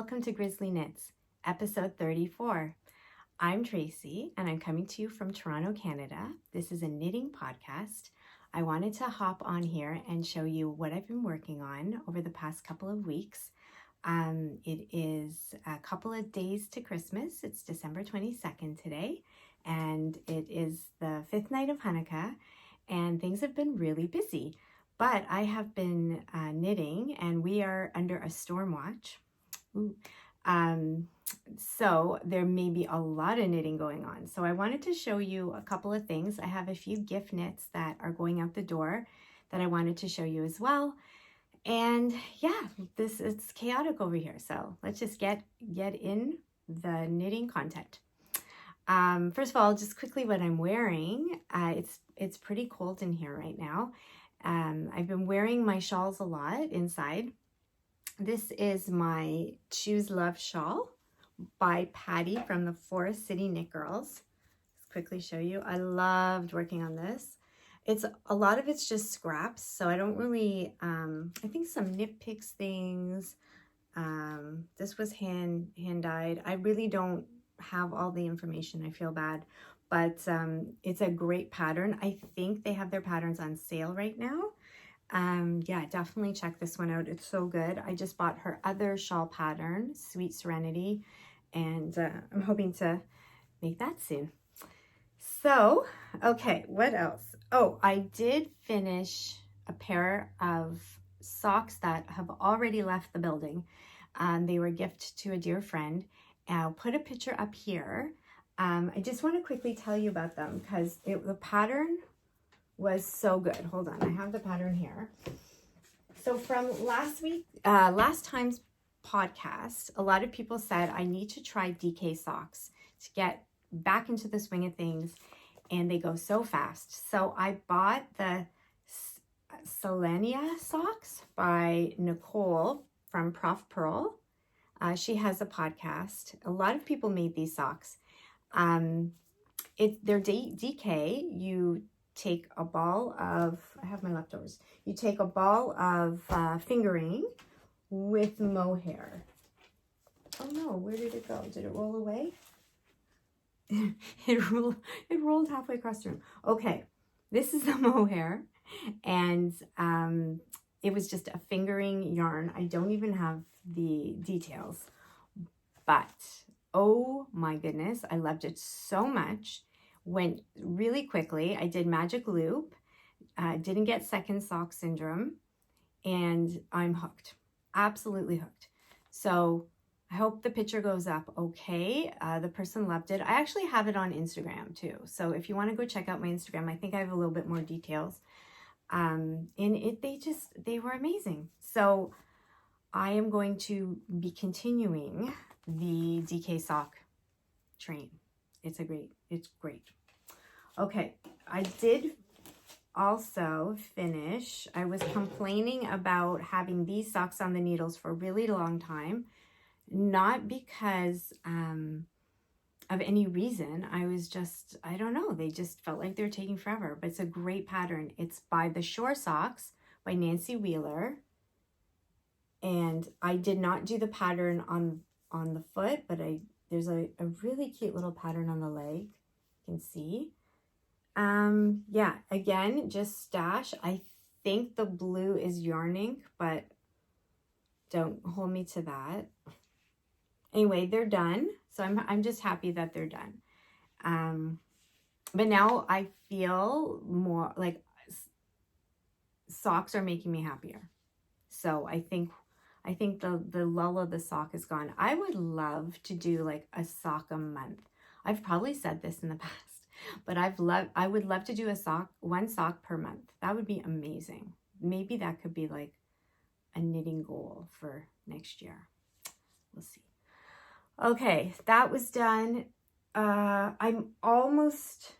welcome to GrizzlieKnits, episode 34. I'm Tracy, and I'm coming to you from Toronto, Canada. This is a knitting podcast. I wanted to hop on here and show you what I've been working on over the past couple of weeks. It is a couple of days to Christmas. It's December 22nd today, and it is the 5th night of Hanukkah, and things have been really busy. But I have been knitting, and we are under a storm watch. So there may be a lot of knitting going on. So I wanted to show you a couple of things. I have a few gift knits that are going out the door that I wanted to show you as well. And yeah, it's chaotic over here. So let's just get in the knitting content. First of all, just quickly what I'm wearing. It's pretty cold in here right now. I've been wearing my shawls a lot inside. This is my Choose Love shawl by Patty from the Forest City Knit Girls. Let's quickly show you. I loved working on this. A lot of it's just scraps, so I don't really, I think some Knit Picks things. This was hand dyed. I really don't have all the information. I feel bad. But it's a great pattern. I think they have their patterns on sale right now. Yeah, definitely check this one out. It's so good. I just bought her other shawl pattern, Sweet Serenity, and I'm hoping to make that soon. So, okay, what else? Oh, I did finish a pair of socks that have already left the building. They were a gift to a dear friend. I'll put a picture up here. I just want to quickly tell you about them because the pattern was so good. Hold on, I have the pattern here. So from last time's podcast, a lot of people said I need to try DK socks to get back into the swing of things, and they go so fast. So I bought the Celaena socks by Nicole from Profpurl. She has a podcast. A lot of people made these socks. They're DK. You take a ball of, I have my leftovers. You take a ball of fingering with mohair. Oh no, where did it go? Did it roll away? It rolled halfway across the room. Okay, this is the mohair, and it was just a fingering yarn. I don't even have the details, but oh my goodness, I loved it so much. Went really quickly. I did magic loop, didn't get second sock syndrome, and I'm hooked, absolutely hooked. So I hope the picture goes up okay. The person loved it. I actually have it on Instagram too. So if you want to go check out my Instagram, I think I have a little bit more details. And they were amazing. So I am going to be continuing the DK sock train. It's great. Okay, I did also finish. I was complaining about having these socks on the needles for a really long time, not because of any reason. I was just, I don't know, they just felt like they were taking forever, but it's a great pattern. It's by the Shore Socks by Nancy Wheeler. And I did not do the pattern on the foot, but there's a really cute little pattern on the leg. You can see. Yeah, again, just stash. I think the blue is yarning, but don't hold me to that. Anyway, they're done. So I'm just happy that they're done. But now I feel more like socks are making me happier. So I think the lull of the sock is gone. I would love to do like a sock a month. I've probably said this in the past, but I would love to do one sock per month. That would be amazing. Maybe that could be like a knitting goal for next year. We'll see. Okay, that was done. I'm almost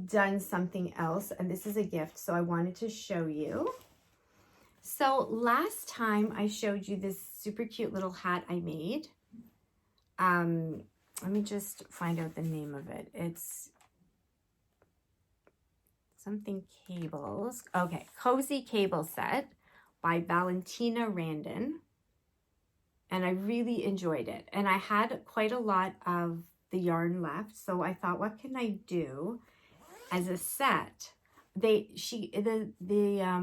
done something else, and this is a gift, so I wanted to show you. So last time I showed you this super cute little hat I made. Let me just find out the name of it. It's something cables. Okay, Cozy Cable Set by Valentia Randon. and I really enjoyed it. And I had quite a lot of the yarn left, so I thought, what can I do as a set? The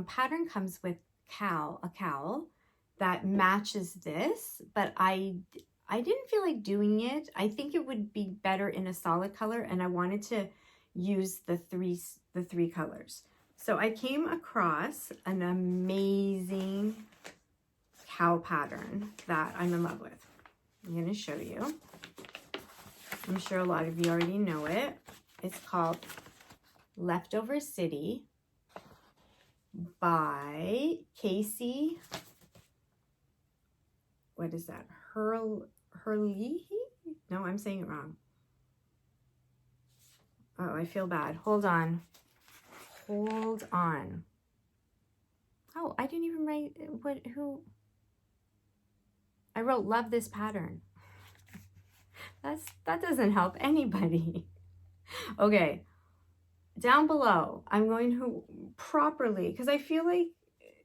pattern comes with a cowl that matches this, but I didn't feel like doing it. I think it would be better in a solid color, and I wanted to use the three colors. So I came across an amazing cowl pattern that I'm in love with. I'm going to show you. I'm sure a lot of you already know it. It's called Leftover City by Kacey. What is that? Herlithy? No, I'm saying it wrong. Oh, I feel bad. Hold on. Hold on. Oh, I didn't even write who. I wrote love this pattern. That doesn't help anybody. Okay. Down below, I'm going to properly, because I feel like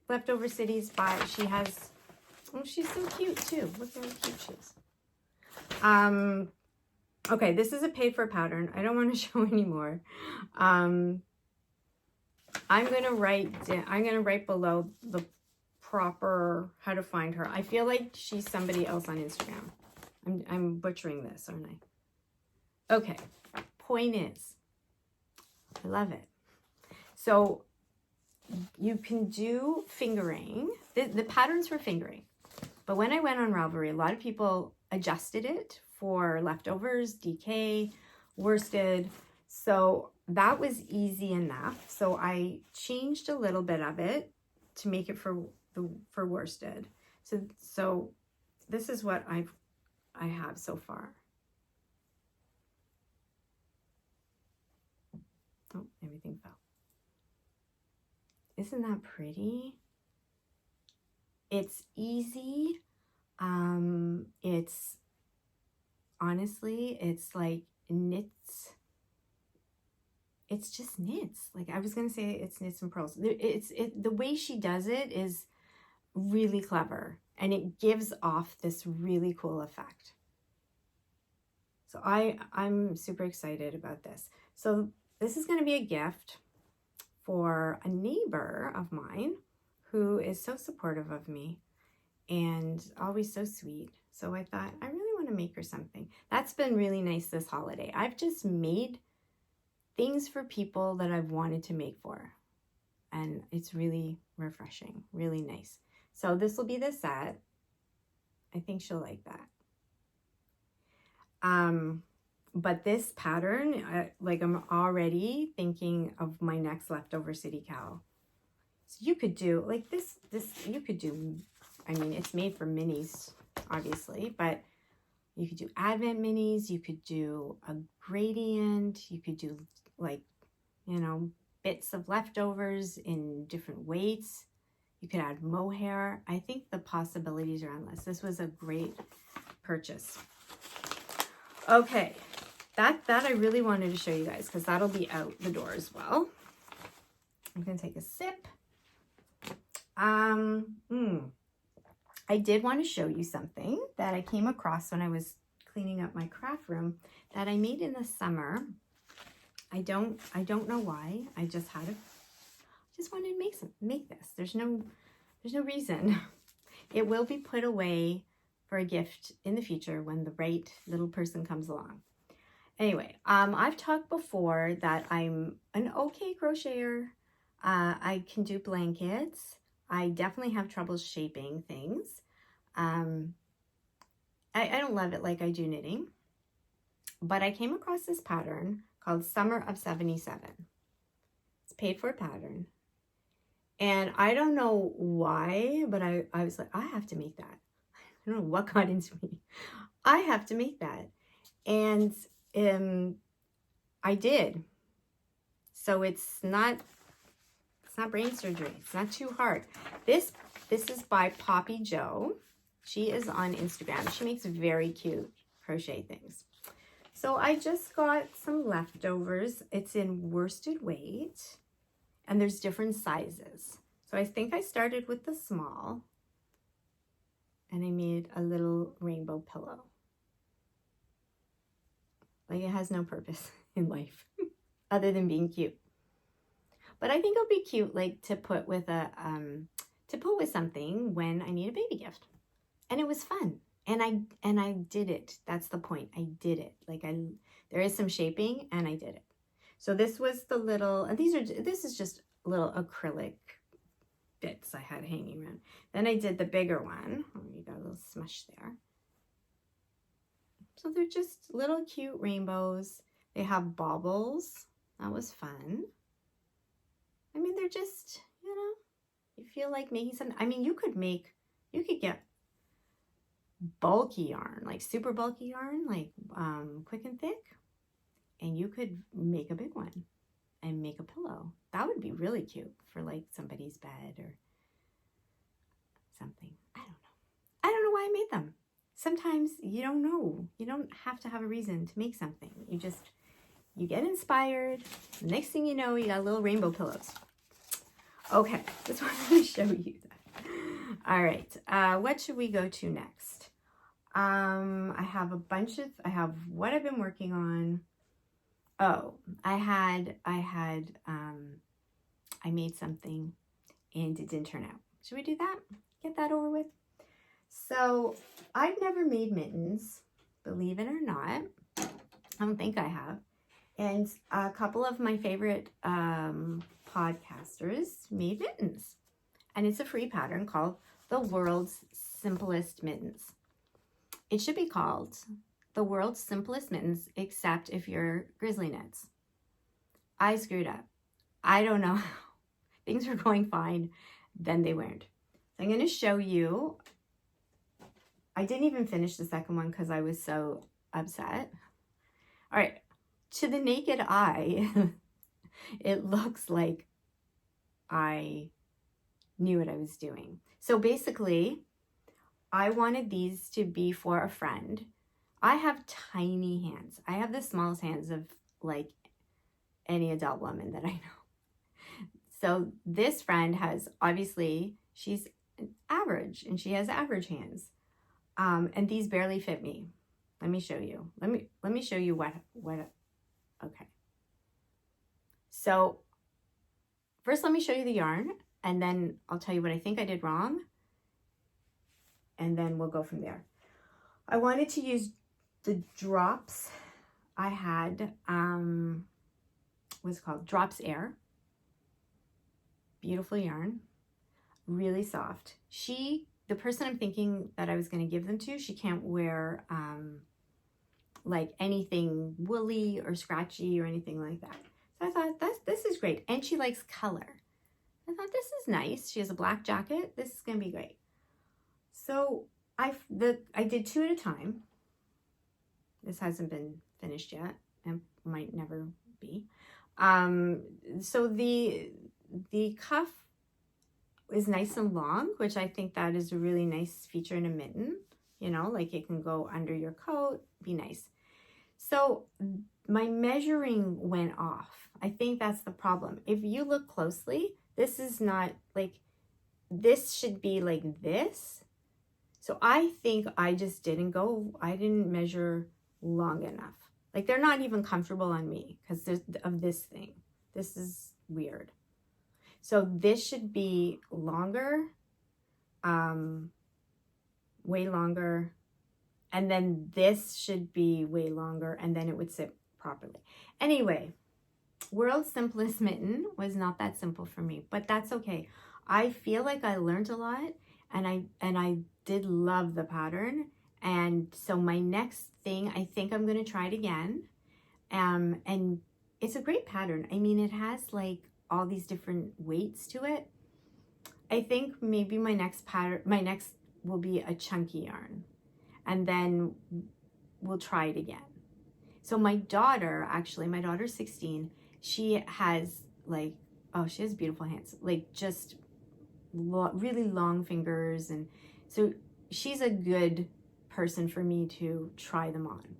Leftover Cities by, she has, oh, she's so cute too. Look how cute she is. Okay, this is a paid for pattern. I don't want to show anymore. I'm gonna write below the proper how to find her. I feel like she's somebody else on Instagram. I'm butchering this, aren't I? Okay, point is, I love it. So you can do fingering. The pattern's for fingering. But when I went on Ravelry, a lot of people adjusted it for leftovers, DK, worsted. So that was easy enough. So I changed a little bit of it to make it for worsted. So this is what I have so far. Oh, everything fell. Isn't that pretty? It's easy. It's honestly, it's like knits. It's just knits. Like I was gonna say, it's knits and purls. The way she does it is really clever, and it gives off this really cool effect. So I'm super excited about this. So this is going to be a gift for a neighbor of mine who is so supportive of me and always so sweet. So I thought, I really want to make her something. That's been really nice this holiday. I've just made things for people that I've wanted to make for. And it's really refreshing, really nice. So this will be the set. I think she'll like that. But this pattern, like I'm already thinking of my next Leftover City cowl. So you could do like this you could do, I mean, it's made for minis, obviously, but you could do Advent minis, you could do a gradient, you could do like, you know, bits of leftovers in different weights. You could add mohair. I think the possibilities are endless. This was a great purchase. Okay, that I really wanted to show you guys because that'll be out the door as well. I'm gonna take a sip. I did want to show you something that I came across when I was cleaning up my craft room that I made in the summer. I don't know why. I just wanted to make this. There's no reason. It will be put away for a gift in the future when the right little person comes along. Anyway, I've talked before that I'm an okay crocheter. I can do blankets. I definitely have trouble shaping things. I don't love it like I do knitting, but I came across this pattern called Summer of 77. It's paid for pattern. And I don't know why, but I was like, I have to make that. I don't know what got into me. I have to make that. And I did. So it's not brain surgery. It's not too hard. This is by Poppie Joy. She is on Instagram. She makes very cute crochet things. So I just got some leftovers. It's in worsted weight, and there's different sizes. So I think I started with the small. and I made a little rainbow pillow. Like, it has no purpose in life other than being cute. But I think it'll be cute, like, to put with a something when I need a baby gift. And it was fun. And I did it. That's the point. I did it. Like, there is some shaping, and I did it. So this was the little, and this is just little acrylic bits I had hanging around. Then I did the bigger one. Oh, you got a little smush there. So they're just little cute rainbows. They have baubles. That was fun. I mean, they're just, you know, you feel like making something. I mean, you could get bulky yarn, like super bulky yarn, like Quick and Thick, and you could make a big one and make a pillow. That would be really cute for like somebody's bed or something. I don't know. I don't know why I made them. Sometimes you don't know. You don't have to have a reason to make something. You get inspired. The next thing you know, you got little rainbow pillows. Okay, just wanted to show you that. All right, what should we go to next? I have what I've been working on. Oh, I made something and it didn't turn out. Should we do that? Get that over with? So I've never made mittens, believe it or not. I don't think I have. And a couple of my favorite podcasters made mittens. And it's a free pattern called The World's Simplest Mittens. It should be called The World's Simplest Mittens, except if you're GrizzlieKnits. I screwed up. I don't know how. Things were going fine, then they weren't. So I'm going to show you. I didn't even finish the second one because I was so upset. All right. To the naked eye, it looks like I knew what I was doing. So basically, I wanted these to be for a friend. I have tiny hands. I have the smallest hands of like any adult woman that I know. So this friend has, obviously, she's average and she has average hands. And these barely fit me. Let me show you. Let me show you what, okay. So first let me show you the yarn and then I'll tell you what I think I did wrong. And then we'll go from there. I wanted to use the drops I had, what's it called? Drops Air. Beautiful yarn, really soft. The person I'm thinking that I was going to give them to, she can't wear like anything woolly or scratchy or anything like that. So I thought this is great. And she likes color. I thought this is nice. She has a black jacket. This is going to be great. So I did 2 at a time. This hasn't been finished yet and might never be. So the cuff is nice and long, which I think that is a really nice feature in a mitten. You know, like it can go under your coat, be nice. So my measuring went off. I think that's the problem. If you look closely, this is not like, this should be like this. So I think I just didn't measure long enough. Like they're not even comfortable on me because of this thing. This is weird. So this should be longer, way longer. And then this should be way longer and then it would sit properly. Anyway, World's Simplest Mitten was not that simple for me, but that's okay. I feel like I learned a lot and I did love the pattern. And so my next thing, I think I'm going to try it again. And it's a great pattern. I mean, it has like all these different weights to it. I think maybe my next will be a chunky yarn. And then we'll try it again. So my daughter, actually, my daughter's 16. She has like, oh, she has beautiful hands, like just really long fingers. And so she's a good person for me to try them on.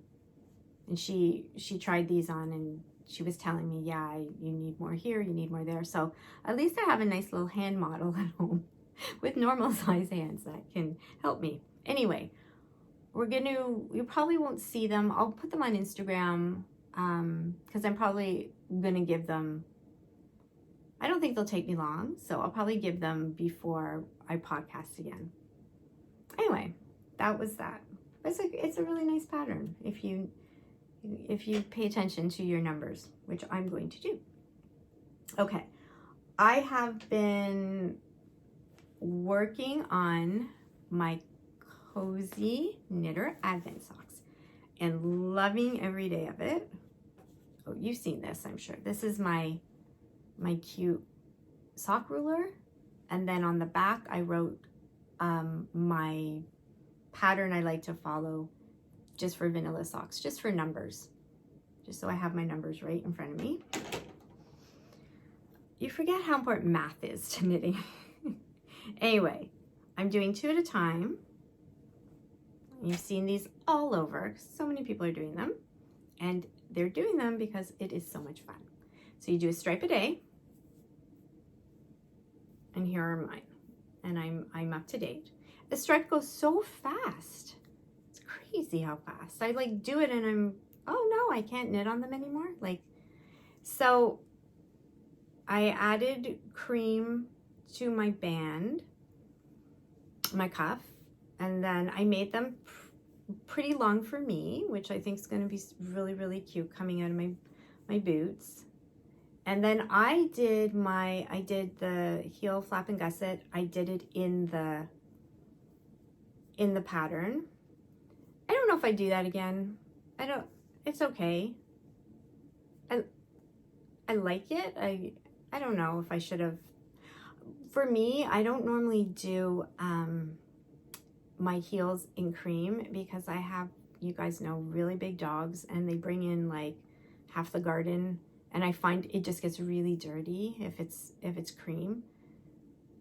And she tried these on and she was telling me, yeah, you need more here, you need more there. So at least I have a nice little hand model at home with normal size hands that can help me. Anyway, you probably won't see them. I'll put them on Instagram because I'm probably gonna give them, I don't think they'll take me long, so I'll probably give them before I podcast again. Anyway, that was that. It's a really nice pattern if you pay attention to your numbers, which I'm going to do. Okay, I have been working on my cozy knitter advent socks and loving every day of it. Oh, you've seen this, I'm sure. This is my cute sock ruler, and then on the back I wrote my pattern I like to follow just for vanilla socks, just for numbers, just so I have my numbers right in front of me. You forget how important math is to knitting. Anyway, I'm doing 2 at a time. You've seen these all over. So many people are doing them, and they're doing them because it is so much fun. So you do a stripe a day, and here are mine, and I'm up to date. The stripe goes so fast. It's crazy how fast. I like do it and I'm, oh no, I can't knit on them anymore. Like, so I added cream to my band, my cuff, and then I made them pretty long for me, which I think is going to be really, really cute coming out of my boots. And then I did the heel flap and gusset. I did it in the pattern. I don't know if I do that again. It's okay. I like it. I don't know if I should have. For me, I don't normally do my heels in cream because I have, you guys know, really big dogs, and they bring in like half the garden, and I find it just gets really dirty if it's cream.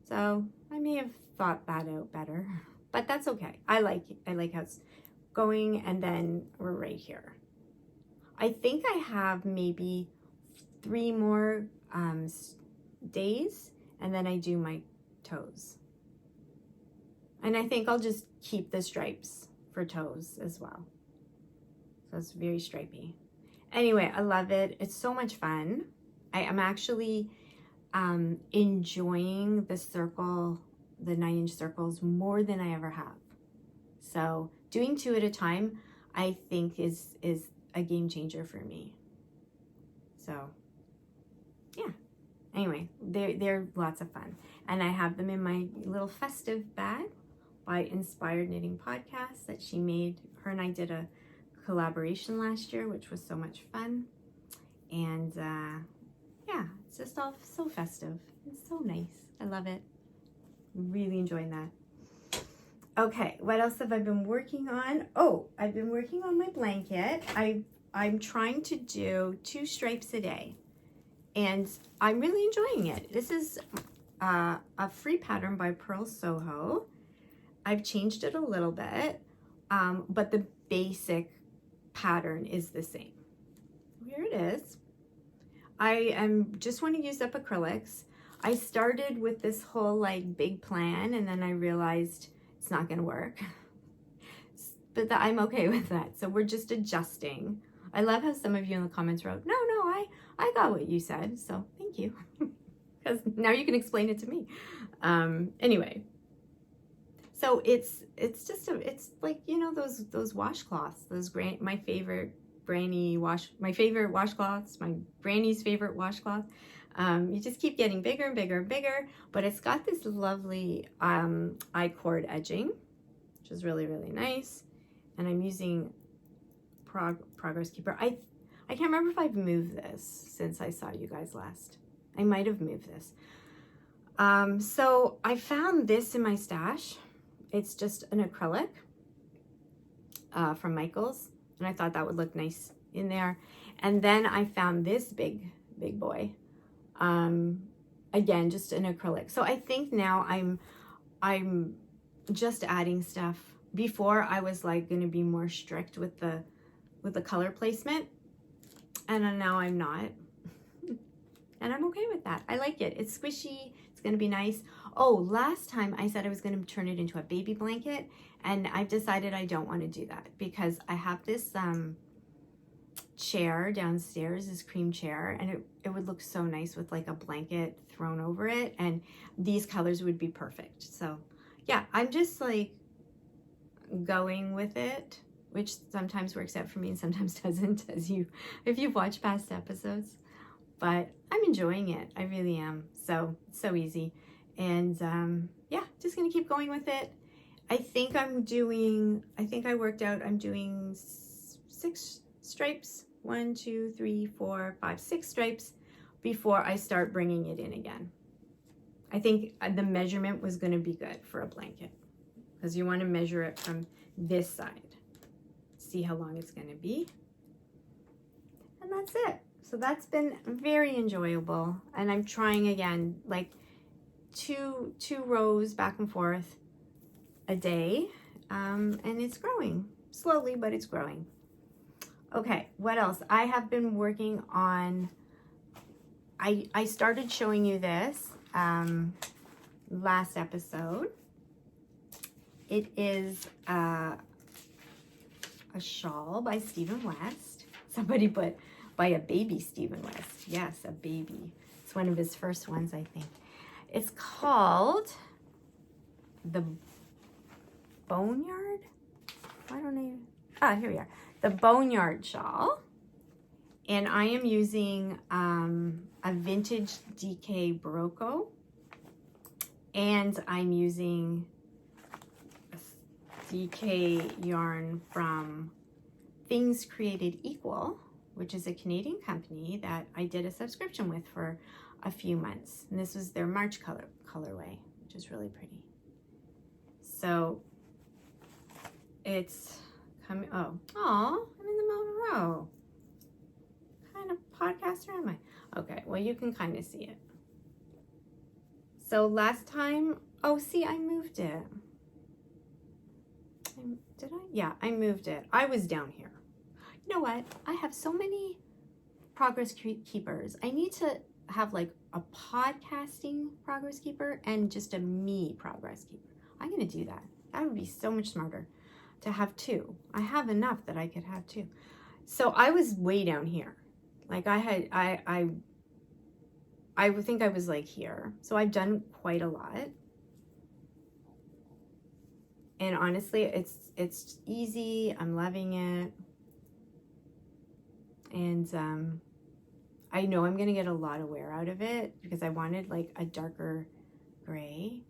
So I may have thought that out better, but that's okay. I like how it's going, and then we're right here. I think I have maybe 3 more days, and then I do my toes. And I think I'll just keep the stripes for toes as well. So it's very stripy. Anyway, I love it. It's so much fun. I am actually enjoying the 9-inch circles more than I ever have. So doing 2 at a time, I think is a game changer for me. So yeah. Anyway, they're lots of fun. And I have them in my little festive bag by Inspired Knitting Podcast that she made. Her and I did a collaboration last year, which was so much fun. And yeah, it's just all so festive. It's so nice. I love it. Really enjoying that. Okay, what else have I been working on? Oh, I've been working on my blanket. I'm trying to do 2 stripes a day, and I'm really enjoying it. This is a free pattern by Purl Soho. I've changed it a little bit, but the basic pattern is the same. Here it is. I just want to use up acrylics. I started with this whole like big plan, and then I realized it's not going to work. But I'm okay with that. So we're just adjusting. I love how some of you in the comments wrote, no, I got what you said. So thank you. Because now you can explain it to me. Anyway, so it's like, you know, those washcloths, my favorite washcloths, my granny's favorite washcloth. You just keep getting bigger and bigger and bigger, but it's got this lovely I-cord edging, which is really, really nice. And I'm using Progress Keeper. I can't remember if I've moved this since I saw you guys last. I might have moved this. So I found this in my stash. It's just an acrylic from Michaels, and I thought that would look nice in there. And then I found this big boy. Again, just an acrylic. So I think now I'm just adding stuff. Before I was like going to be more strict with the color placement, and now I'm not. And I'm okay with that. I like it. It's squishy. It's going to be nice. Oh, last time I said I was going to turn it into a baby blanket, and I've decided I don't want to do that because I have this chair downstairs, this cream chair, and it would look so nice with like a blanket thrown over it, and these colors would be perfect. So yeah, I'm just like going with it, which sometimes works out for me and sometimes doesn't, if you've watched past episodes. But I'm enjoying it. I really am. So it's so easy. And yeah, just gonna keep going with it. I think I worked out I'm doing 6 stripes. 1, 2, 3, 4, 5, 6 stripes before I start bringing it in again. I think the measurement was going to be good for a blanket because you want to measure it from this side. See how long it's going to be. And that's it. So that's been very enjoyable. And I'm trying again, like two rows back and forth a day. And it's growing slowly, but it's growing. Okay, what else? I have been working on, I started showing you this last episode. It is a shawl by Stephen West. Somebody put by a baby Stephen West. Yes, a baby. It's one of his first ones, I think. It's called the Boneyard. Why don't I? Ah, here we are. The Boneyard Shawl, and I am using a vintage DK Barocco, and I'm using a DK yarn from Things Created Equal, which is a Canadian company that I did a subscription with for a few months, and this was their March colorway, which is really pretty. So it's coming. Oh, I'm in the middle of a row. What kind of podcaster am I? Okay, well, you can kind of see it. So last time, oh, see, I moved it. Did I? Yeah, I moved it. I was down here. You know what? I have so many progress keepers. I need to have like a podcasting progress keeper and just a me progress keeper. I'm going to do that. That would be so much smarter to have 2. I have enough that I could have 2. So I was way down here. Like I would think I was like here. So I've done quite a lot. And honestly, it's easy. I'm loving it. And I know I'm going to get a lot of wear out of it because I wanted like a darker gray.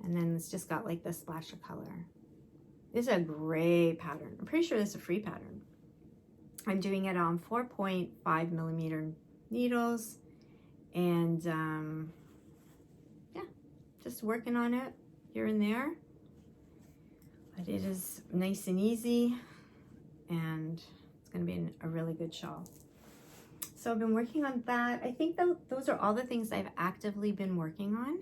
And then it's just got like the splash of color. This is a great pattern. I'm pretty sure this is a free pattern. I'm doing it on 4.5 millimeter needles. And yeah, just working on it here and there. But it is nice and easy. And it's going to be a really good shawl. So I've been working on that. I think those are all the things I've actively been working on.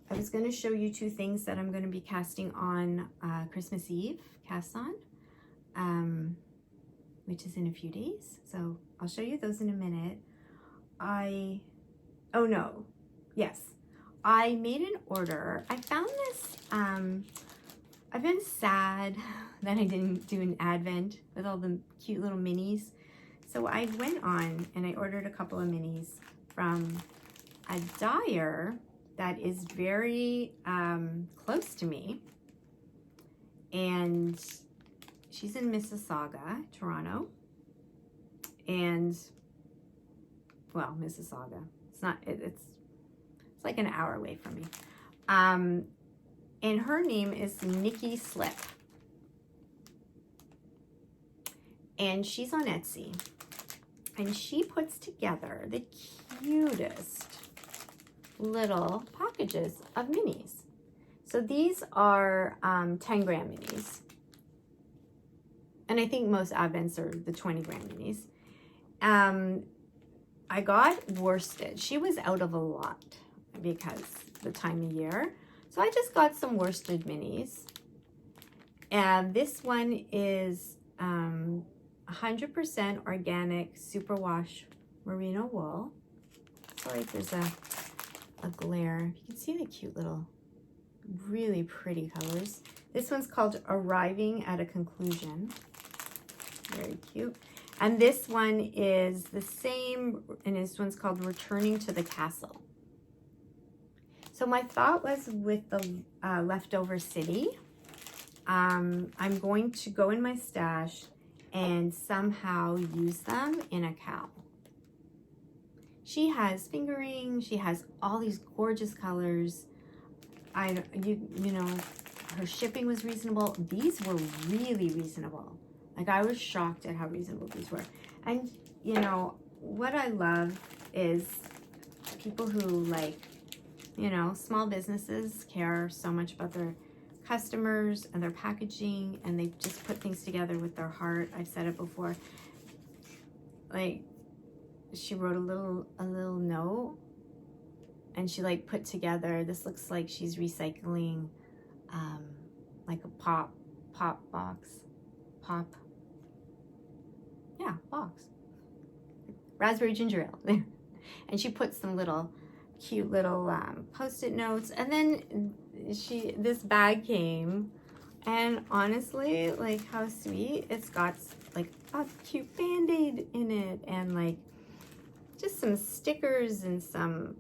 I was going to show you 2 things that I'm going to be casting on Christmas Eve, cast on, which is in a few days. So I'll show you those in a minute. I made an order. I found this, I've been sad that I didn't do an advent with all the cute little minis. So I went on and I ordered a couple of minis from a dyer that is very close to me, and she's in Mississauga, Toronto, and well, Mississauga. It's not. It's like an hour away from me. And her name is NikkiSlip, and she's on Etsy, and she puts together the cutest little packages of minis. So these are 10 gram minis, and I think most advents are the 20 gram minis. I got worsted. She was out of a lot because the time of year, so I just got some worsted minis, and this one is 100% organic superwash merino wool. So like there's a a glare. You can see the cute little, really pretty colors. This one's called Arriving at a Conclusion. Very cute. And this one is the same, and this one's called Returning to the Castle. So my thought was with the leftover city, I'm going to go in my stash and somehow use them in a cow. She has fingering, she has all these gorgeous colors. You know, her shipping was reasonable. These were really reasonable. Like, I was shocked at how reasonable these were. And, you know, what I love is people who, like, you know, small businesses care so much about their customers and their packaging, and they just put things together with their heart. I've said it before. Like, she wrote a little note, and she, like, put together, this looks like she's recycling, like a pop box. Box. Raspberry ginger ale. There. And she put some little cute little post-it notes, and then this bag came, and honestly, like, how sweet. It's got like a cute band-aid in it, and like just some stickers and some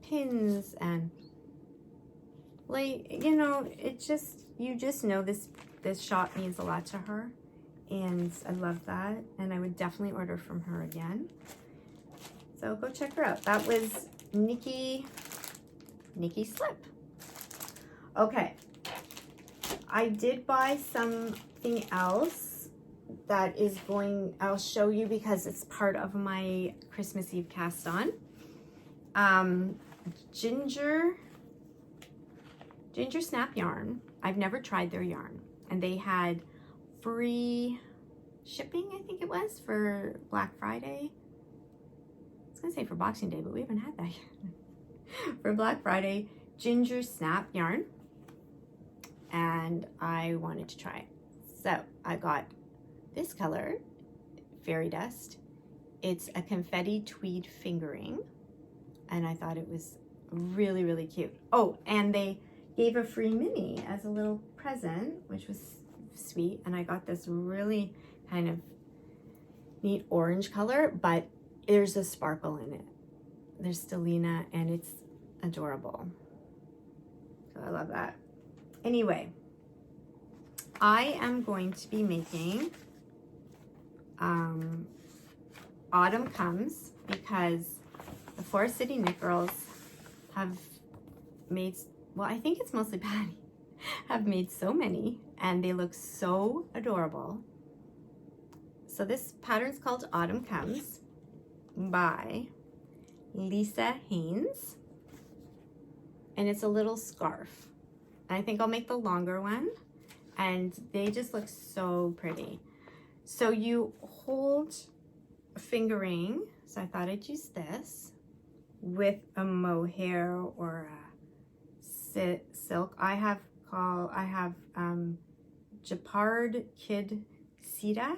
pins, and like, you know, it just, you just know this shop means a lot to her, and I love that, and I would definitely order from her again. So go check her out. That was NikkiSlip. Okay, I did buy something else that is going, I'll show you because it's part of my Christmas Eve cast on. GingerSnap Yarn. I've never tried their yarn, and they had free shipping, I think it was, for Black Friday. I was gonna say for Boxing Day, but we haven't had that yet. For Black Friday, GingerSnap Yarn, and I wanted to try it. So I got this color, Fairy Dust. It's a confetti tweed fingering, and I thought it was really, really cute. Oh, and they gave a free mini as a little present, which was sweet, and I got this really kind of neat orange color, but there's a sparkle in it. There's Celaena, and it's adorable. So I love that. Anyway, I am going to be making Autumn Comes, because the Forest City Knit Girls have made, well, I think it's mostly Patty, have made so many, and they look so adorable. So this pattern's called Autumn Comes by Lisa Haynes, and it's a little scarf. And I think I'll make the longer one, and they just look so pretty. So you hold a fingering, so I thought I'd use this with a mohair or a silk. I have Japard Kid Sita.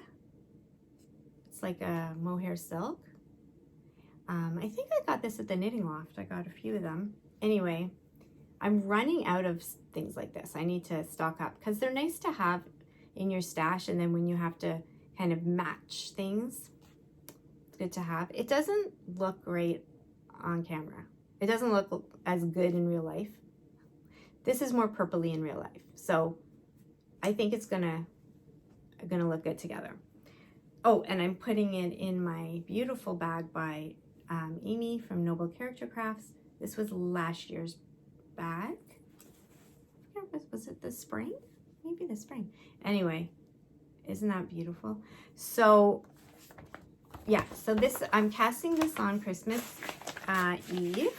It's like a mohair silk. I think I got this at the Knitting Loft. I got a few of them. Anyway, I'm running out of things like this. I need to stock up because they're nice to have in your stash, and then when you have to kind of match things, it's good to have. It doesn't look great on camera. It doesn't look as good in real life. This is more purpley in real life, so I think it's gonna look good together. Oh, and I'm putting it in my beautiful bag by Amy from Noble Character Crafts. This was last year's bag. Was it the spring? Maybe the spring. Anyway, isn't that beautiful? So yeah, so this, I'm casting this on Christmas Eve.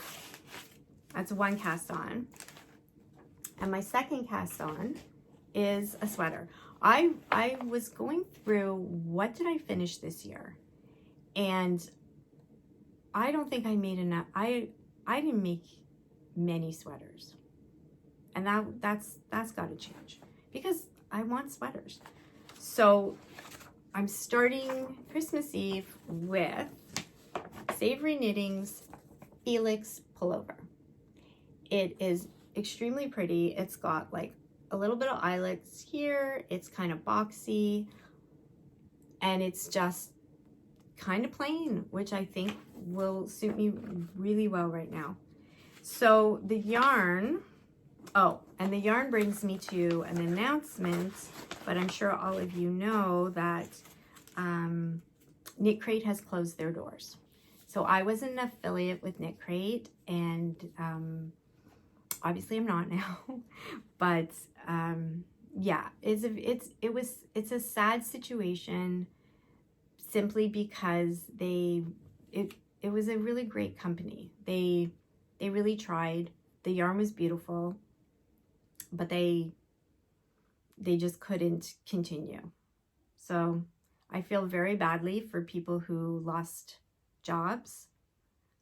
That's one cast on. And my second cast on is a sweater. I was going through, what did I finish this year? And I don't think I made enough. I didn't make many sweaters. And that's got to change, because I want sweaters. So I'm starting Christmas Eve with Savory Knitting's Felix Pullover. It is extremely pretty. It's got like a little bit of eyelets here. It's kind of boxy, and it's just kind of plain, which I think will suit me really well right now. So the yarn, oh, and the yarn brings me to an announcement, but I'm sure all of you know that Knit Crate has closed their doors. So I was an affiliate with Knit Crate, and obviously I'm not now, but yeah, it's a sad situation, simply because it was a really great company. They really tried. The yarn was beautiful, but they just couldn't continue. So I feel very badly for people who lost jobs,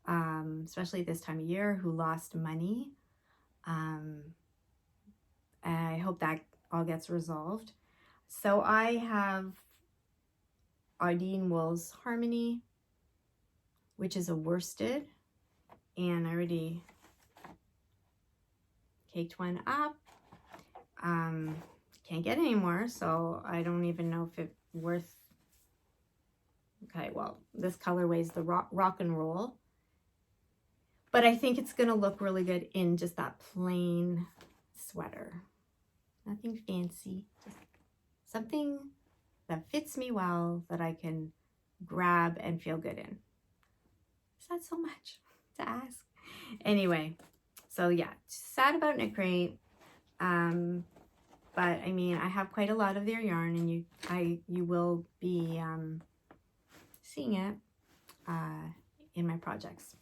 especially this time of year, who lost money. I hope that all gets resolved. So I have Ardeen Wool's Harmony, which is a worsted, and I already caked one up. Can't get any more, so I don't even know if it's worth. Okay, well, this colorway is the rock and roll, but I think it's gonna look really good in just that plain sweater. Nothing fancy, just something that fits me well, that I can grab and feel good in. Is that so much to ask? Anyway, so yeah, sad about Knit Crate. But I mean, I have quite a lot of their yarn, and you will be seeing it in my projects.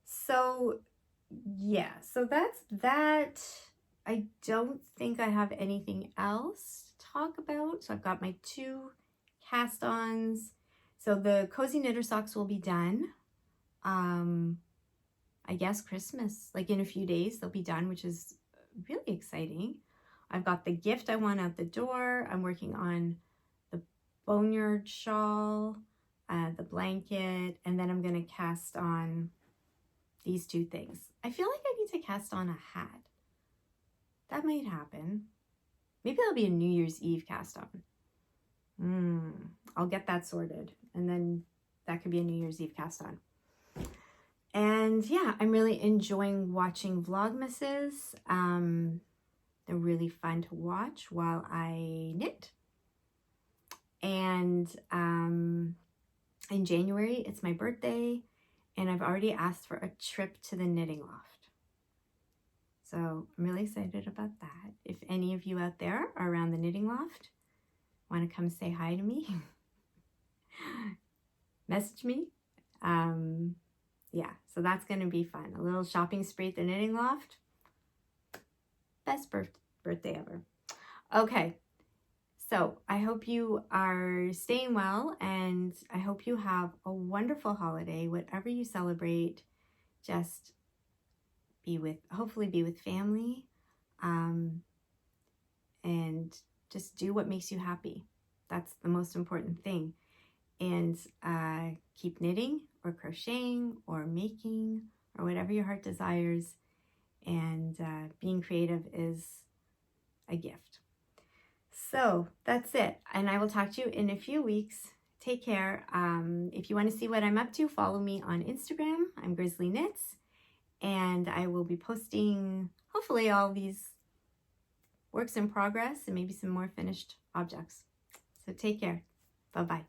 So yeah, so that's that. I don't think I have anything else to talk about. So I've got my 2 cast-ons. So the cozy knitter socks will be done. I guess Christmas, like in a few days, they'll be done, which is really exciting. I've got the gift I want out the door. I'm working on the Boneyard Shawl, the blanket, and then I'm going to cast on these 2 things. I feel like I need to cast on a hat. That might happen. Maybe that'll be a New Year's Eve cast on. I'll get that sorted, and then that could be a New Year's Eve cast on. And yeah, I'm really enjoying watching Vlogmases. They're really fun to watch while I knit. And in January, it's my birthday, and I've already asked for a trip to the knitting loft. So I'm really excited about that. If any of you out there are around the knitting loft, want to come say hi to me, message me. Yeah, so that's going to be fun. A little shopping spree at the knitting loft. Best birthday ever. Okay, so I hope you are staying well, and I hope you have a wonderful holiday, whatever you celebrate. Just hopefully be with family, and just do what makes you happy. That's the most important thing. And keep knitting or crocheting or making or whatever your heart desires. And being creative is a gift. So that's it. And I will talk to you in a few weeks. Take care. If you want to see what I'm up to, follow me on Instagram. I'm GrizzlieKnits. And I will be posting, hopefully, all these works in progress and maybe some more finished objects. So take care. Bye-bye.